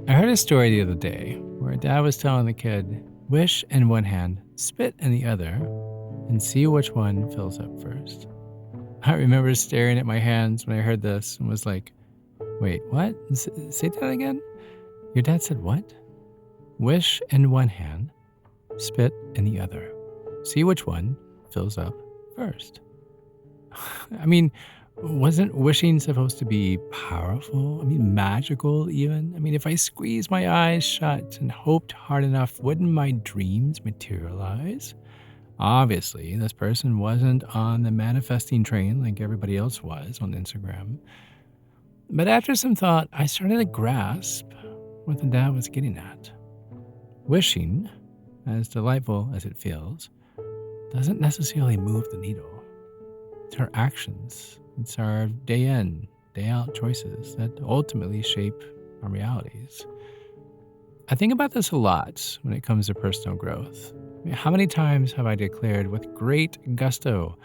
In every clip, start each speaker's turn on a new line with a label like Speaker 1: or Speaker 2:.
Speaker 1: I heard a story the other day where a dad was telling the kid, wish in one hand, spit in the other, and see which one fills up first. I remember staring at my hands when I heard this and was like, wait, what? Say that again? Your dad said what? Wish in one hand, spit in the other. See which one fills up first. I mean, wasn't wishing supposed to be powerful? I mean, magical even? I mean, if I squeezed my eyes shut and hoped hard enough, wouldn't my dreams materialize? Obviously, this person wasn't on the manifesting train like everybody else was on Instagram. But after some thought, I started to grasp what the dad was getting at. Wishing, as delightful as it feels, doesn't necessarily move the needle. It's our actions, it's our day in, day out choices that ultimately shape our realities. I think about this a lot when it comes to personal growth. I mean, how many times have I declared with great gusto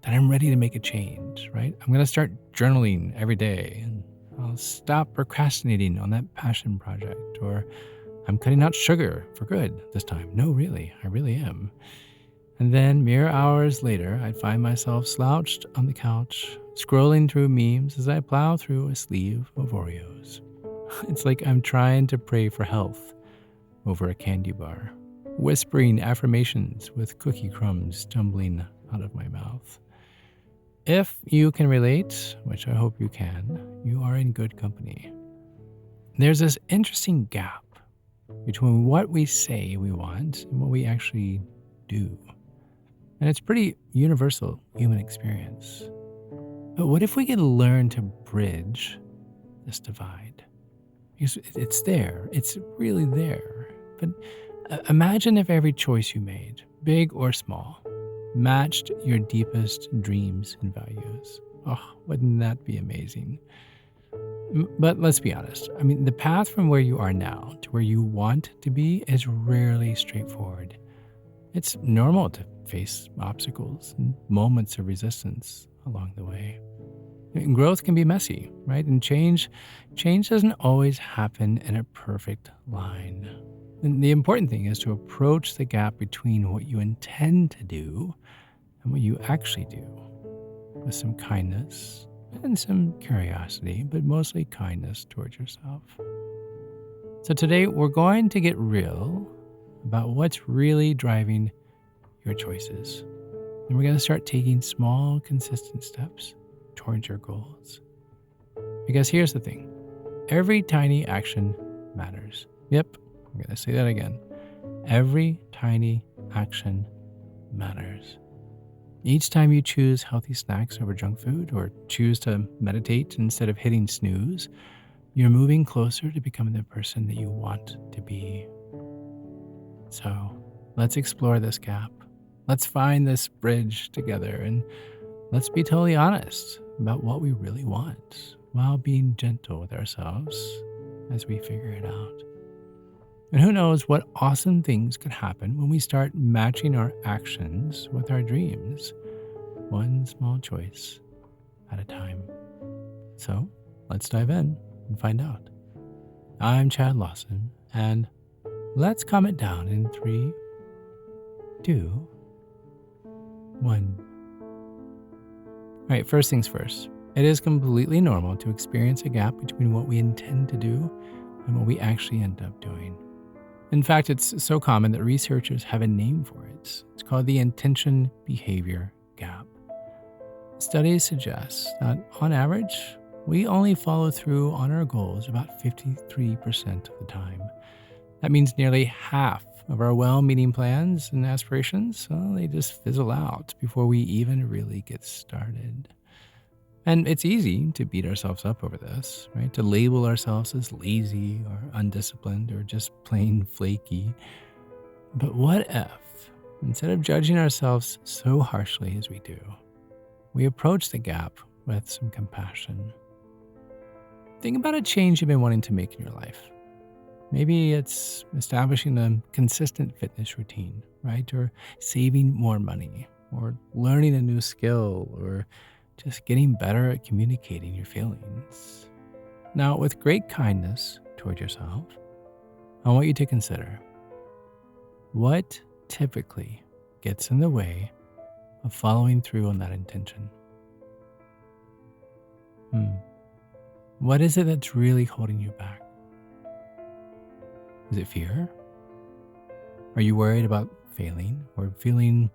Speaker 1: that I'm ready to make a change, right? I'm going to start journaling every day and I'll stop procrastinating on that passion project, or I'm cutting out sugar for good this time. No, really, I really am. And then mere hours later, I'd find myself slouched on the couch, scrolling through memes as I plow through a sleeve of Oreos. It's like I'm trying to pray for health over a candy bar, whispering affirmations with cookie crumbs tumbling out of my mouth. If you can relate, which I hope you can, you are in good company. There's this interesting gap between what we say we want and what we actually do. And it's pretty universal human experience. But what if we could learn to bridge this divide? Because it's there. It's really there. But imagine if every choice you made, big or small, matched your deepest dreams and values. Oh, wouldn't that be amazing? But let's be honest. I mean, the path from where you are now to where you want to be is rarely straightforward. It's normal to face obstacles and moments of resistance along the way. And growth can be messy, right? And change doesn't always happen in a perfect line. And the important thing is to approach the gap between what you intend to do and what you actually do with some kindness and some curiosity, but mostly kindness towards yourself. So today we're going to get real about what's really driving your choices. And we're going to start taking small, consistent steps towards your goals. Because here's the thing. Every tiny action matters. Yep, I'm going to say that again. Every tiny action matters. Each time you choose healthy snacks over junk food or choose to meditate instead of hitting snooze, you're moving closer to becoming the person that you want to be. So let's explore this gap. Let's find this bridge together and let's be totally honest about what we really want while being gentle with ourselves as we figure it out. And who knows what awesome things could happen when we start matching our actions with our dreams, one small choice at a time. So let's dive in and find out. I'm Chad Lawson, and let's calm it down in 3, 2, 1. All right, first things first. It is completely normal to experience a gap between what we intend to do and what we actually end up doing. In fact, it's so common that researchers have a name for it. It's called the intention behavior gap. Studies suggest that, on average, we only follow through on our goals about 53% of the time. That means nearly half of our well-meaning plans and aspirations, well, they just fizzle out before we even really get started. And it's easy to beat ourselves up over this, right? To label ourselves as lazy or undisciplined or just plain flaky. But what if, instead of judging ourselves so harshly as we do, we approach the gap with some compassion? Think about a change you've been wanting to make in your life. Maybe it's establishing a consistent fitness routine, right? Or saving more money, or learning a new skill, or just getting better at communicating your feelings. Now, with great kindness toward yourself, I want you to consider what typically gets in the way of following through on that intention. What is it that's really holding you back? Is it fear? Are you worried about failing or feeling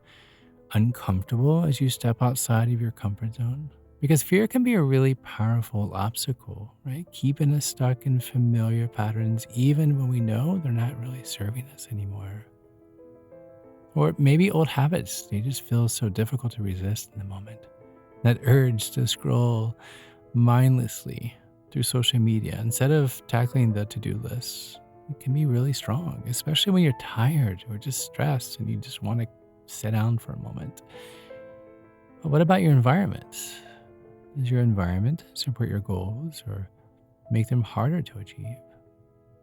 Speaker 1: uncomfortable as you step outside of your comfort zone? Because fear can be a really powerful obstacle, right? Keeping us stuck in familiar patterns even when we know they're not really serving us anymore. Or maybe old habits, they just feel so difficult to resist in the moment. That urge to scroll mindlessly through social media instead of tackling the to-do list, it can be really strong, especially when you're tired or just stressed and you just want to sit down for a moment. But what about your environment? Does your environment support your goals or make them harder to achieve?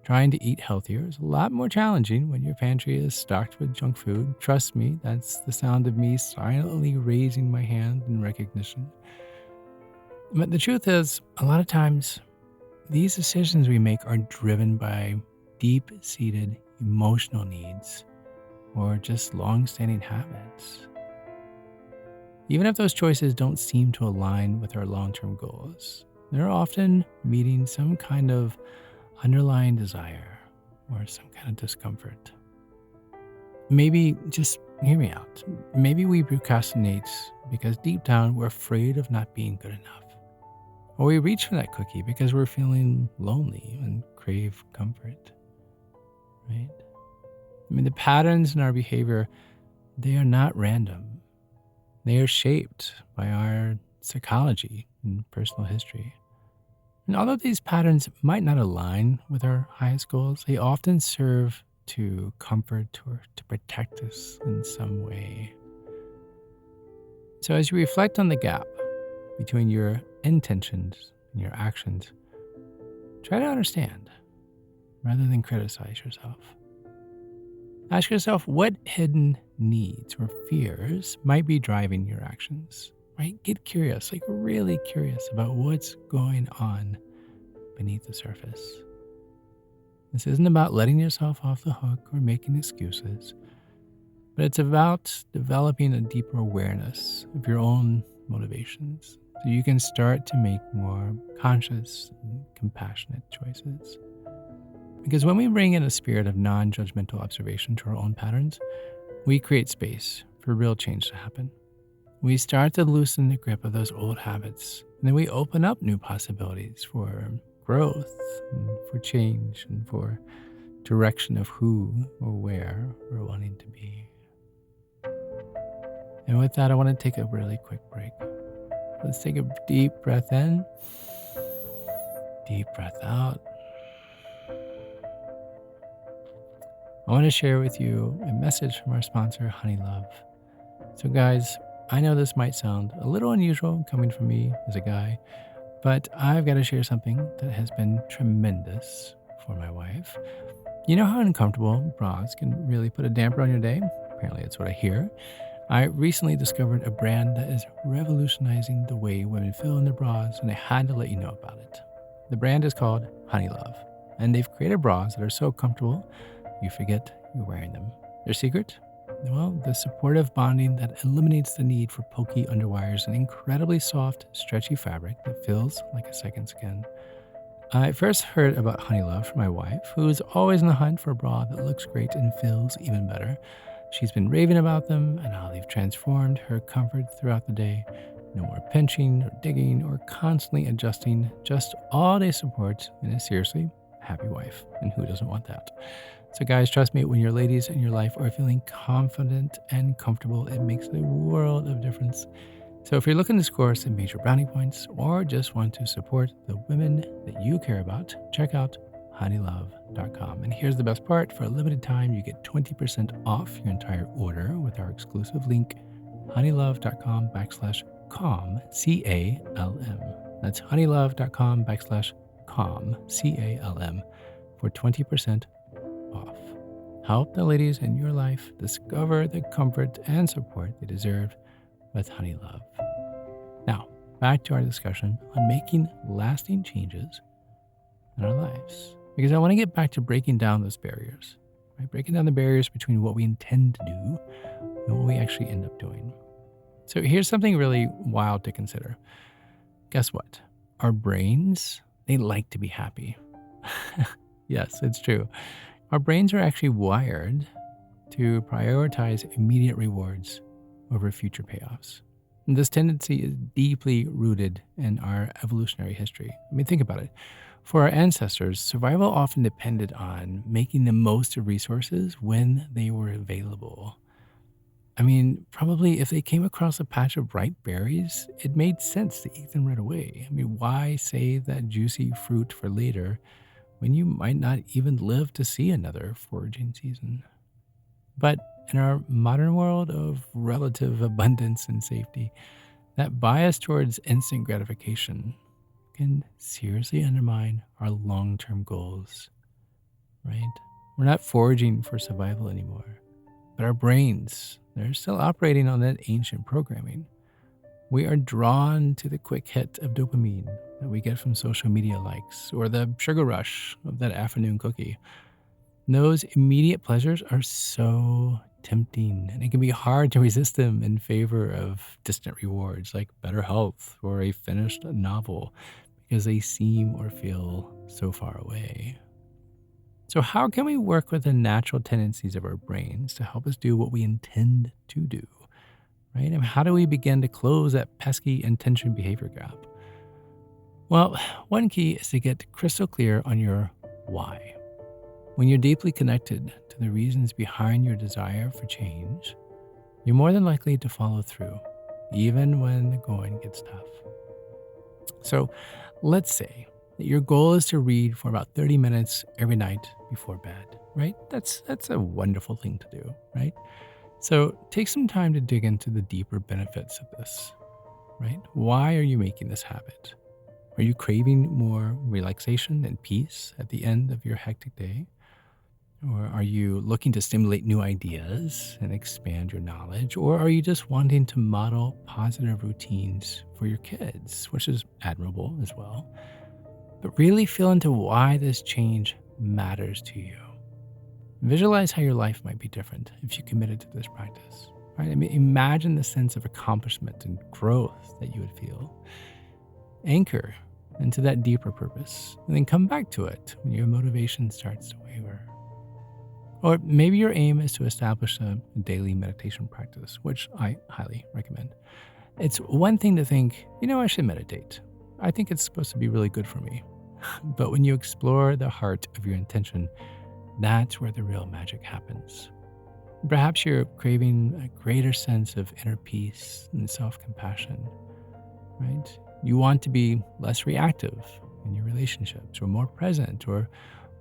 Speaker 1: Trying to eat healthier is a lot more challenging when your pantry is stocked with junk food. Trust me, that's the sound of me silently raising my hand in recognition. But the truth is, a lot of times, these decisions we make are driven by deep-seated emotional needs or just long-standing habits. Even if those choices don't seem to align with our long-term goals, they're often meeting some kind of underlying desire or some kind of discomfort. Maybe, just hear me out, maybe we procrastinate because deep down we're afraid of not being good enough. Or we reach for that cookie because we're feeling lonely and crave comfort, right? I mean, the patterns in our behavior, they are not random. They are shaped by our psychology and personal history. And although these patterns might not align with our highest goals, they often serve to comfort or to protect us in some way. So as you reflect on the gap between your intentions and your actions, try to understand rather than criticize yourself. Ask yourself what hidden needs or fears might be driving your actions, right? Get curious, like really curious about what's going on beneath the surface. This isn't about letting yourself off the hook or making excuses, but it's about developing a deeper awareness of your own motivations so you can start to make more conscious and compassionate choices. Because when we bring in a spirit of non-judgmental observation to our own patterns, we create space for real change to happen. We start to loosen the grip of those old habits, and then we open up new possibilities for growth and for change and for direction of who or where we're wanting to be. And with that, I want to take a really quick break. Let's take a deep breath in, deep breath out. I want to share with you a message from our sponsor, Honey Love. So guys, I know this might sound a little unusual coming from me as a guy, but I've got to share something that has been tremendous for my wife. You know how uncomfortable bras can really put a damper on your day? Apparently that's what I hear. I recently discovered a brand that is revolutionizing the way women feel in their bras, and I had to let you know about it. The brand is called Honey Love, and they've created bras that are so comfortable you forget you're wearing them. Their secret? Well, the supportive bonding that eliminates the need for pokey underwires and incredibly soft, stretchy fabric that feels like a second skin. I first heard about Honey Love from my wife, who is always in the hunt for a bra that looks great and feels even better. She's been raving about them and how they've transformed her comfort throughout the day. No more pinching or digging or constantly adjusting, just all-day support and a seriously happy wife. And who doesn't want that? So guys, trust me, when your ladies in your life are feeling confident and comfortable, it makes a world of difference. So if you're looking to score some major brownie points or just want to support the women that you care about, check out honeylove.com. And here's the best part. For a limited time, you get 20% off your entire order with our exclusive link, honeylove.com/calm, C-A-L-M. That's honeylove.com/calm, C-A-L-M, for 20% off. Help the ladies in your life discover the comfort and support they deserve with Honey Love. Now, back to our discussion on making lasting changes in our lives. because I want to get back to breaking down those barriers, right? Breaking down the barriers between what we intend to do and what we actually end up doing. So here's something really wild to consider. Guess what? Our brains, they like to be happy. Yes, it's true. Our brains are actually wired to prioritize immediate rewards over future payoffs. And this tendency is deeply rooted in our evolutionary history. I mean, think about it. For our ancestors, survival often depended on making the most of resources when they were available. I mean, probably if they came across a patch of ripe berries, it made sense to eat them right away. I mean, why save that juicy fruit for later when you might not even live to see another foraging season? But in our modern world of relative abundance and safety, that bias towards instant gratification can seriously undermine our long term goals, right? We're not foraging for survival anymore, but our brains, they're still operating on that ancient programming. We are drawn to the quick hit of dopamine that we get from social media likes or the sugar rush of that afternoon cookie. Those immediate pleasures are so tempting, and it can be hard to resist them in favor of distant rewards like better health or a finished novel because they seem or feel so far away. So, how can we work with the natural tendencies of our brains to help us do what we intend to do? Right? And how do we begin to close that pesky intention behavior gap? Well, one key is to get crystal clear on your why. When you're deeply connected to the reasons behind your desire for change, you're more than likely to follow through, even when the going gets tough. So let's say that your goal is to read for about 30 minutes every night before bed, right? That's a wonderful thing to do, right? So take some time to dig into the deeper benefits of this, right? Why are you making this habit? Are you craving more relaxation and peace at the end of your hectic day? Or are you looking to stimulate new ideas and expand your knowledge? Or are you just wanting to model positive routines for your kids, which is admirable as well? But really feel into why this change matters to you. Visualize how your life might be different if you committed to this practice. Right? I mean, imagine the sense of accomplishment and growth that you would feel. Anchor into that deeper purpose, and then come back to it when your motivation starts to waver. Or maybe your aim is to establish a daily meditation practice, which I highly recommend. It's one thing to think, I should meditate. I think it's supposed to be really good for me. But when you explore the heart of your intention, that's where the real magic happens. Perhaps you're craving a greater sense of inner peace and self-compassion, right? You want to be less reactive in your relationships, or more present, or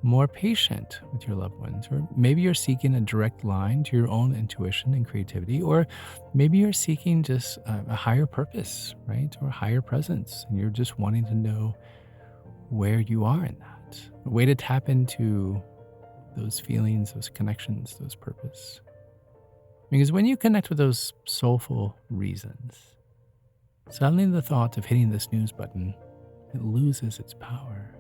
Speaker 1: more patient with your loved ones. Or maybe you're seeking a direct line to your own intuition and creativity, or maybe you're seeking just a higher purpose, right? Or a higher presence, and you're just wanting to know where you are in that. A way to tap into those feelings, those connections, those purpose. Because when you connect with those soulful reasons, suddenly the thought of hitting the snooze button, it loses its power.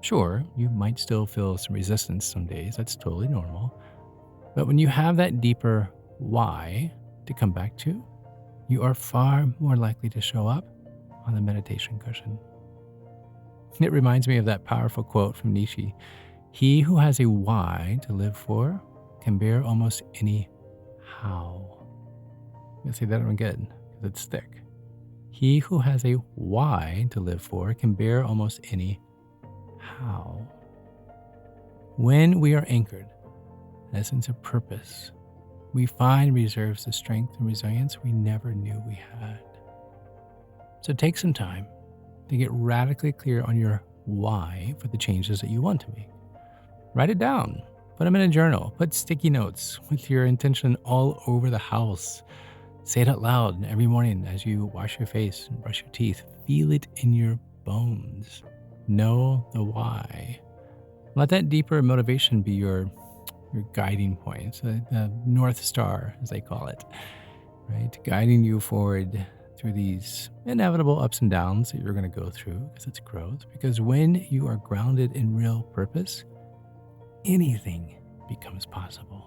Speaker 1: Sure, you might still feel some resistance some days, that's totally normal. But when you have that deeper why to come back to, you are far more likely to show up on the meditation cushion. It reminds me of that powerful quote from Nietzsche. He who has a why to live for can bear almost any how. I'm going to say that one again because it's thick. He who has a why to live for can bear almost any how. When we are anchored in a sense of purpose, we find reserves of strength and resilience we never knew we had. So take some time to get radically clear on your why for the changes that you want to make. Write it down. Put them in a journal. Put sticky notes with your intention all over the house. Say it out loud every morning as you wash your face and brush your teeth. Feel it in your bones. Know the why. Let that deeper motivation be your guiding point, the North Star, as they call it, right? Guiding you forward through these inevitable ups and downs that you're going to go through because it's growth. Because when you are grounded in real purpose, anything becomes possible.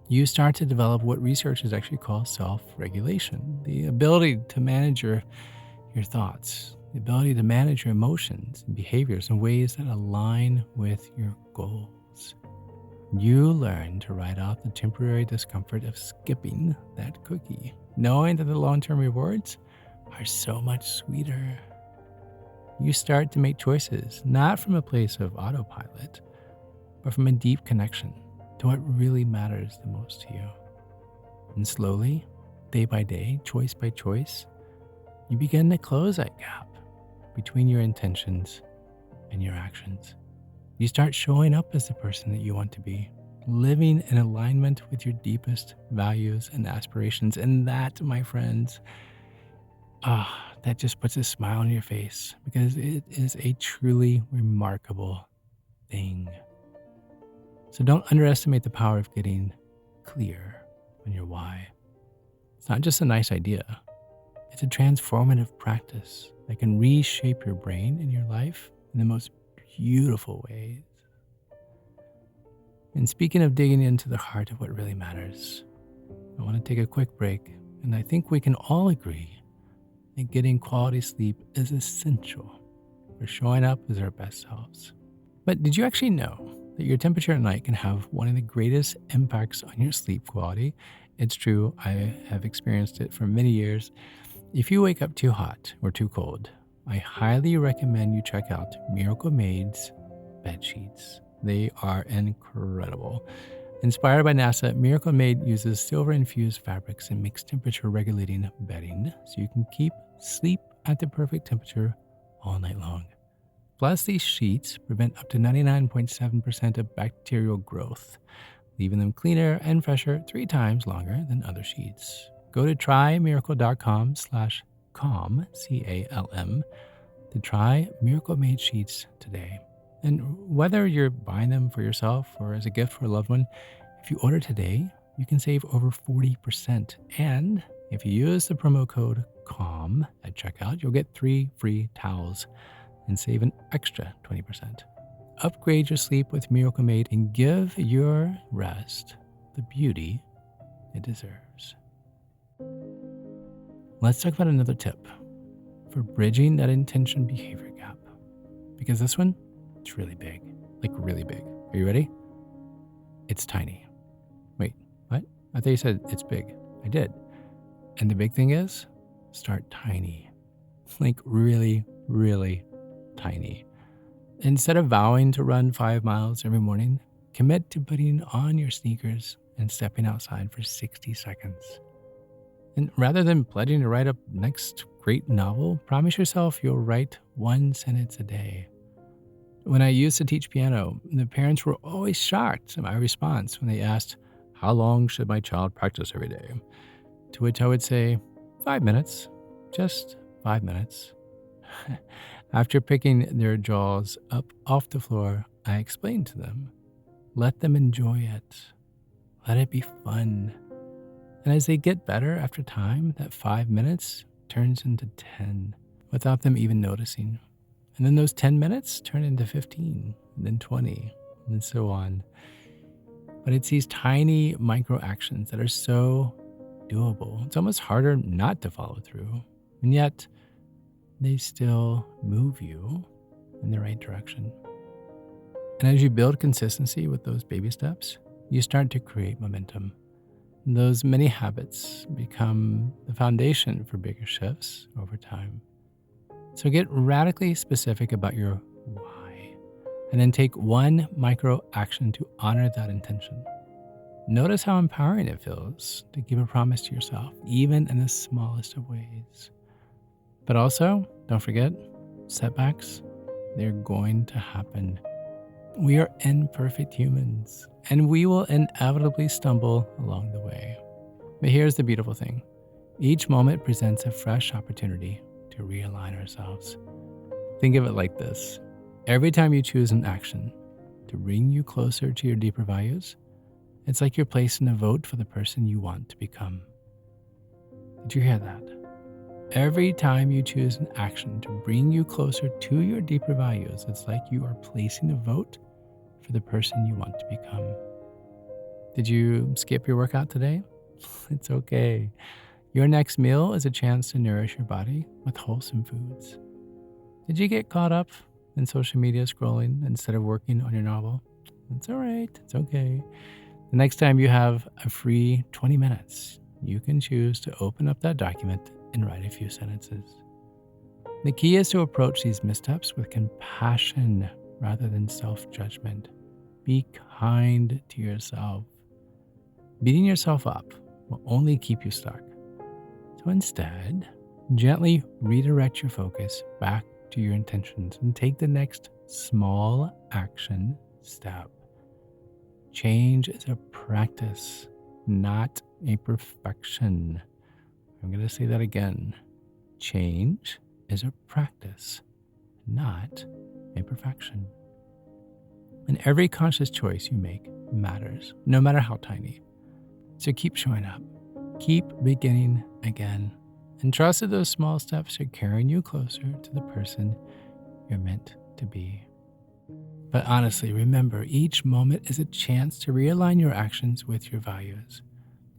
Speaker 1: You start to develop what researchers actually call self-regulation, the ability to manage your thoughts, the ability to manage your emotions and behaviors in ways that align with your goals. You learn to write off the temporary discomfort of skipping that cookie, knowing that the long-term rewards are so much sweeter. You start to make choices, not from a place of autopilot, but from a deep connection to what really matters the most to you. And slowly, day by day, choice by choice, you begin to close that gap between your intentions and your actions. You start showing up as the person that you want to be, living in alignment with your deepest values and aspirations. And that, my friends, that just puts a smile on your face because it is a truly remarkable thing. So don't underestimate the power of getting clear on your why. It's not just a nice idea. It's a transformative practice that can reshape your brain and your life in the most beautiful ways. And speaking of digging into the heart of what really matters, I want to take a quick break, and I think we can all agree that getting quality sleep is essential for showing up as our best selves. But did you actually know that your temperature at night can have one of the greatest impacts on your sleep quality? It's true, I have experienced it for many years. If you wake up too hot or too cold, I highly recommend you check out Miracle Made's bed sheets. They are incredible. Inspired by NASA, Miracle Made uses silver-infused fabrics and makes temperature-regulating bedding so you can keep sleep at the perfect temperature all night long. Plus, these sheets prevent up to 99.7% of bacterial growth, leaving them cleaner and fresher 3 times longer than other sheets. Go to trymiracle.com/calm, C-A-L-M, to try Miracle Made sheets today. And whether you're buying them for yourself or as a gift for a loved one, if you order today, you can save over 40%. And if you use the promo code CALM at checkout, you'll get 3 free towels and save an extra 20%. Upgrade your sleep with Miracle Made and give your rest the beauty it deserves. Let's talk about another tip for bridging that intention behavior gap. Because this one, it's really big, like really big. Are you ready? It's tiny. Wait, what? I thought you said it's big. I did. And the big thing is, start tiny. Like really, really tiny. Instead of vowing to run 5 miles every morning, commit to putting on your sneakers and stepping outside for 60 seconds. And rather than pledging to write a next great novel, promise yourself you'll write 1 sentence a day. When I used to teach piano, the parents were always shocked at my response when they asked, "How long should my child practice every day?" To which I would say, 5 minutes, just 5 minutes. After picking their jaws up off the floor, I explained to them, let them enjoy it. Let it be fun. And as they get better after time, that 5 minutes turns into 10 without them even noticing. And then those 10 minutes turn into 15, and then 20, and so on. But it's these tiny micro actions that are so doable. It's almost harder not to follow through. And yet, they still move you in the right direction. And as you build consistency with those baby steps, you start to create momentum. And those mini habits become the foundation for bigger shifts over time. So get radically specific about your why, and then take one micro action to honor that intention. Notice how empowering it feels to give a promise to yourself, even in the smallest of ways. But also, don't forget, setbacks, they're going to happen. We are imperfect humans, and we will inevitably stumble along the way. But here's the beautiful thing. Each moment presents a fresh opportunity to realign ourselves. Think of it like this. Every time you choose an action to bring you closer to your deeper values, it's like you're placing a vote for the person you want to become. Did you hear that? Every time you choose an action to bring you closer to your deeper values, it's like you are placing a vote for the person you want to become. Did you skip your workout today? It's okay. Your next meal is a chance to nourish your body with wholesome foods. Did you get caught up in social media scrolling instead of working on your novel? It's all right. It's okay. The next time you have a free 20 minutes, you can choose to open up that document and write a few sentences. The key is to approach these missteps with compassion rather than self-judgment. Be kind to yourself. Beating yourself up will only keep you stuck. So instead, gently redirect your focus back to your intentions and take the next small action step. Change is a practice, not a perfection. I'm going to say that again. Change is a practice, not a perfection. And every conscious choice you make matters, no matter how tiny. So keep showing up, keep beginning again, and trust that those small steps are carrying you closer to the person you're meant to be. But honestly, remember, each moment is a chance to realign your actions with your values.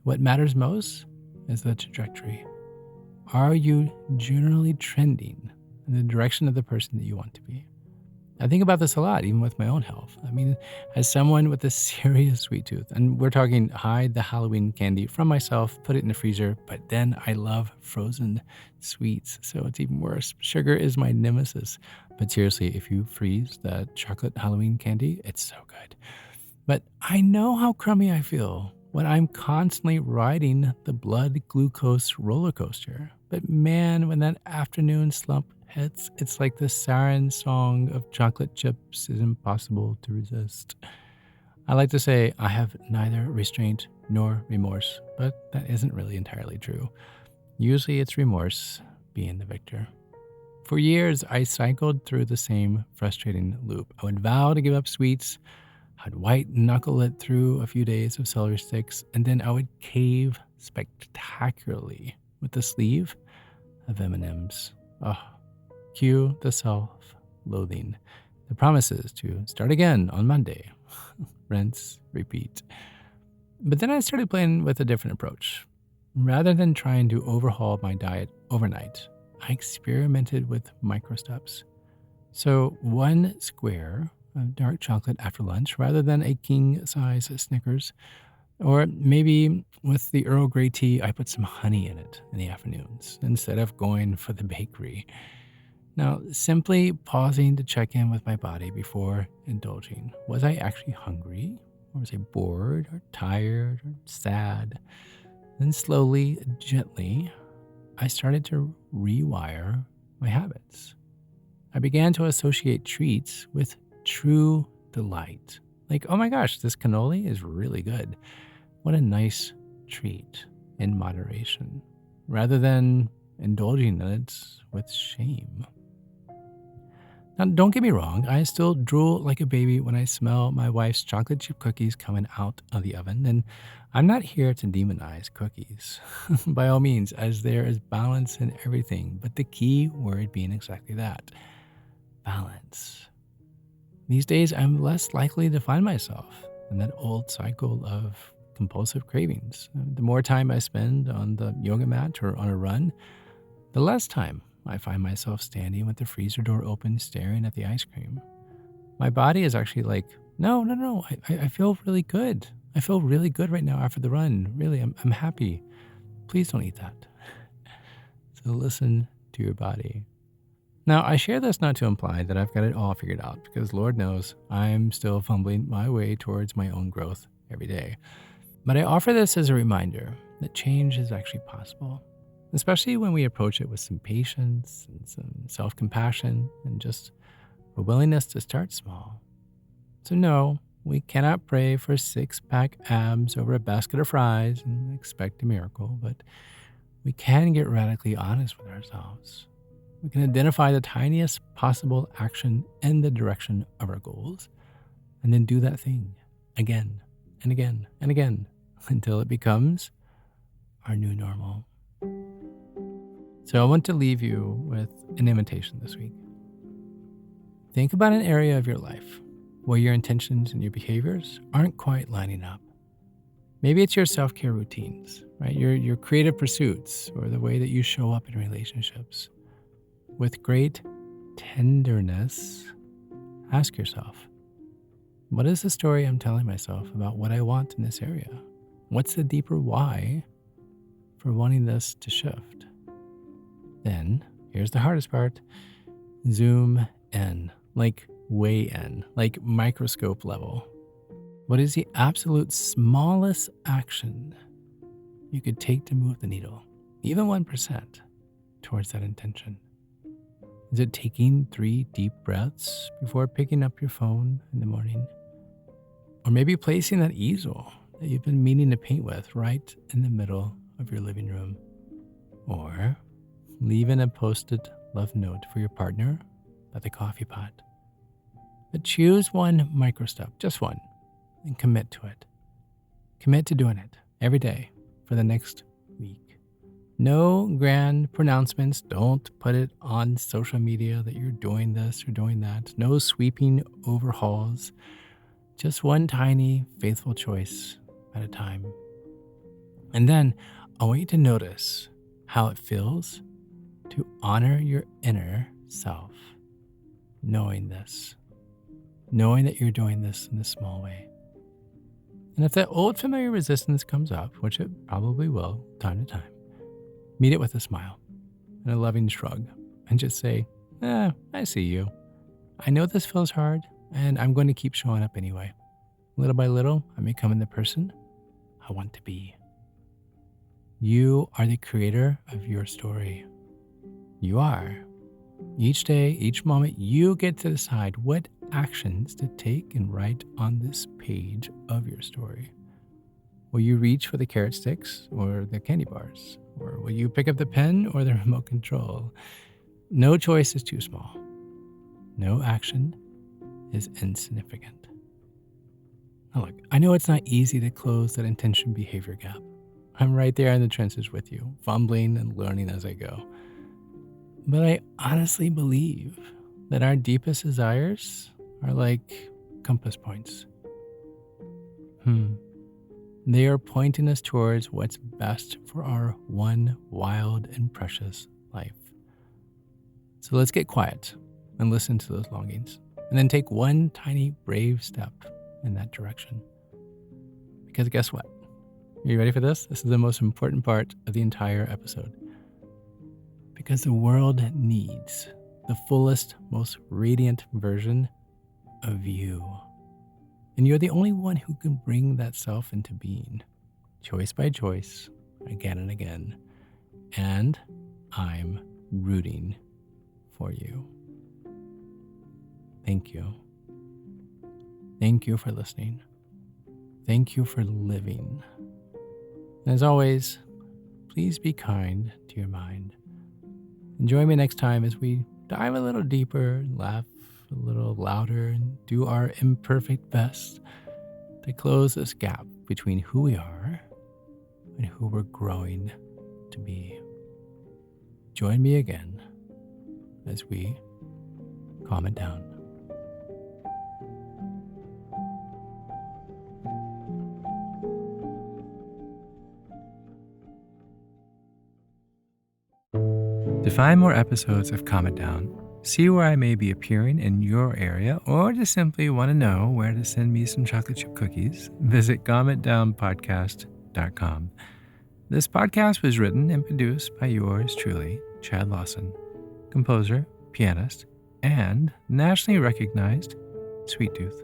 Speaker 1: What matters most is the trajectory. Are you generally trending in the direction of the person that you want to be? I think about this a lot, even with my own health. I mean, as someone with a serious sweet tooth, and we're talking hide the Halloween candy from myself, put it in the freezer, but then I love frozen sweets, so it's even worse. Sugar is my nemesis. But seriously, if you freeze that chocolate Halloween candy, it's so good. But I know how crummy I feel when I'm constantly riding the blood glucose roller coaster. But man, when that afternoon slump hits, it's like the siren song of chocolate chips is impossible to resist. I like to say I have neither restraint nor remorse, but that isn't really entirely true. Usually it's remorse being the victor. For years, I cycled through the same frustrating loop. I would vow to give up sweets, I'd white knuckle it through a few days of celery sticks, and then I would cave spectacularly with the sleeve of M&Ms. Oh, cue the self-loathing. The promises to start again on Monday. Rinse, repeat. But then I started playing with a different approach. Rather than trying to overhaul my diet overnight, I experimented with micro steps. So one square of dark chocolate after lunch rather than a king-size Snickers. Or maybe with the Earl Grey tea, I put some honey in it in the afternoons instead of going for the bakery. Now, simply pausing to check in with my body before indulging. Was I actually hungry? Or was I bored or tired or sad? Then slowly, gently, I started to rewire my habits. I began to associate treats with true delight. Like, oh my gosh, this cannoli is really good. What a nice treat in moderation, rather than indulging in it with shame. Now, don't get me wrong, I still drool like a baby when I smell my wife's chocolate chip cookies coming out of the oven, and I'm not here to demonize cookies, by all means, as there is balance in everything, but the key word being exactly that, balance. These days, I'm less likely to find myself in that old cycle of compulsive cravings. The more time I spend on the yoga mat or on a run, the less time I find myself standing with the freezer door open, staring at the ice cream. My body is actually like, no, I feel really good. I feel really good right now after the run. Really, I'm happy. Please don't eat that. So listen to your body. Now, I share this not to imply that I've got it all figured out, because Lord knows I'm still fumbling my way towards my own growth every day. But I offer this as a reminder that change is actually possible, especially when we approach it with some patience and some self-compassion and just a willingness to start small. So no, we cannot pray for six-pack abs over a basket of fries and expect a miracle, but we can get radically honest with ourselves. We can identify the tiniest possible action in the direction of our goals, and then do that thing again and again and again until it becomes our new normal. So I want to leave you with an invitation this week. Think about an area of your life where your intentions and your behaviors aren't quite lining up. Maybe it's your self-care routines, right? Your creative pursuits or the way that you show up in relationships. With great tenderness, ask yourself, what is the story I'm telling myself about what I want in this area? What's the deeper why for wanting this to shift? Then, here's the hardest part. Zoom in, like way in, like microscope level. What is the absolute smallest action you could take to move the needle, even 1%, towards that intention? Is it taking 3 deep breaths before picking up your phone in the morning? Or maybe placing that easel that you've been meaning to paint with right in the middle of your living room? Or leaving a post-it love note for your partner by the coffee pot? But choose one micro step, just one, and commit to it. Commit to doing it every day for the next week. No grand pronouncements. Don't put it on social media that you're doing this or doing that. No sweeping overhauls. Just one tiny, faithful choice at a time. And then I want you to notice how it feels to honor your inner self, knowing this, knowing that you're doing this in this small way. And if that old familiar resistance comes up, which it probably will time to time, meet it with a smile and a loving shrug and just say, I see you. I know this feels hard and I'm going to keep showing up anyway. Little by little, I'm becoming the person I want to be. You are the creator of your story. You are. Each day, each moment, you get to decide what actions to take and write on this page of your story. Will you reach for the carrot sticks or the candy bars? Or will you pick up the pen or the remote control? No choice is too small. No action is insignificant. Now look, I know it's not easy to close that intention behavior gap. I'm right there in the trenches with you, fumbling and learning as I go. But I honestly believe that our deepest desires are like compass points. They are pointing us towards what's best for our one wild and precious life. So let's get quiet and listen to those longings, and then take one tiny brave step in that direction. Because guess what? Are you ready for this? This is the most important part of the entire episode. Because the world needs the fullest, most radiant version of you. And you're the only one who can bring that self into being, choice by choice, again and again. And I'm rooting for you. Thank you. Thank you for listening. Thank you for living. And as always, please be kind to your mind. And join me next time as we dive a little deeper, laugh a little louder, and do our imperfect best to close this gap between who we are and who we're growing to be. Join me again as we calm it down. To find more episodes of Calm It Down, see where I may be appearing in your area, or just simply want to know where to send me some chocolate chip cookies, visit calmitdownpodcast.com. This podcast was written and produced by yours truly, Chad Lawson, composer, pianist, and nationally recognized Sweet Tooth.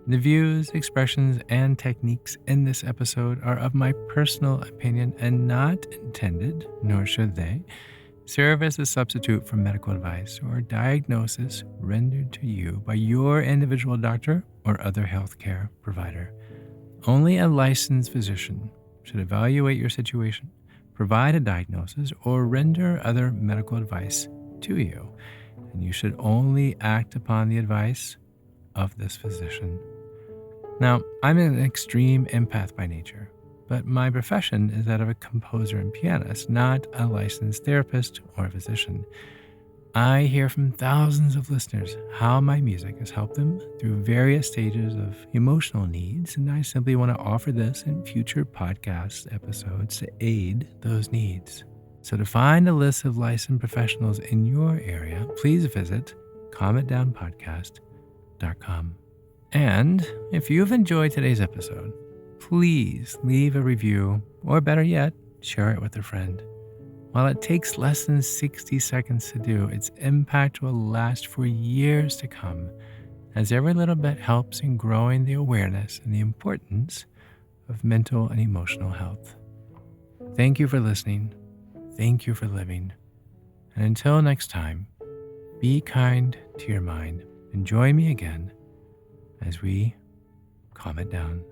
Speaker 1: The views, expressions, and techniques in this episode are of my personal opinion and not intended, nor should they, serve as a substitute for medical advice or diagnosis rendered to you by your individual doctor or other healthcare provider. Only a licensed physician should evaluate your situation, provide a diagnosis, or render other medical advice to you, and you should only act upon the advice of this physician. Now, I'm an extreme empath by nature, but my profession is that of a composer and pianist, not a licensed therapist or physician. I hear from thousands of listeners how my music has helped them through various stages of emotional needs, and I simply want to offer this in future podcast episodes to aid those needs. So to find a list of licensed professionals in your area, please visit calmitdownpodcast.com. And if you've enjoyed today's episode, please leave a review, or better yet, share it with a friend. While it takes less than 60 seconds to do, its impact will last for years to come, as every little bit helps in growing the awareness and the importance of mental and emotional health. Thank you for listening. Thank you for living. And until next time, be kind to your mind and join me again as we calm it down.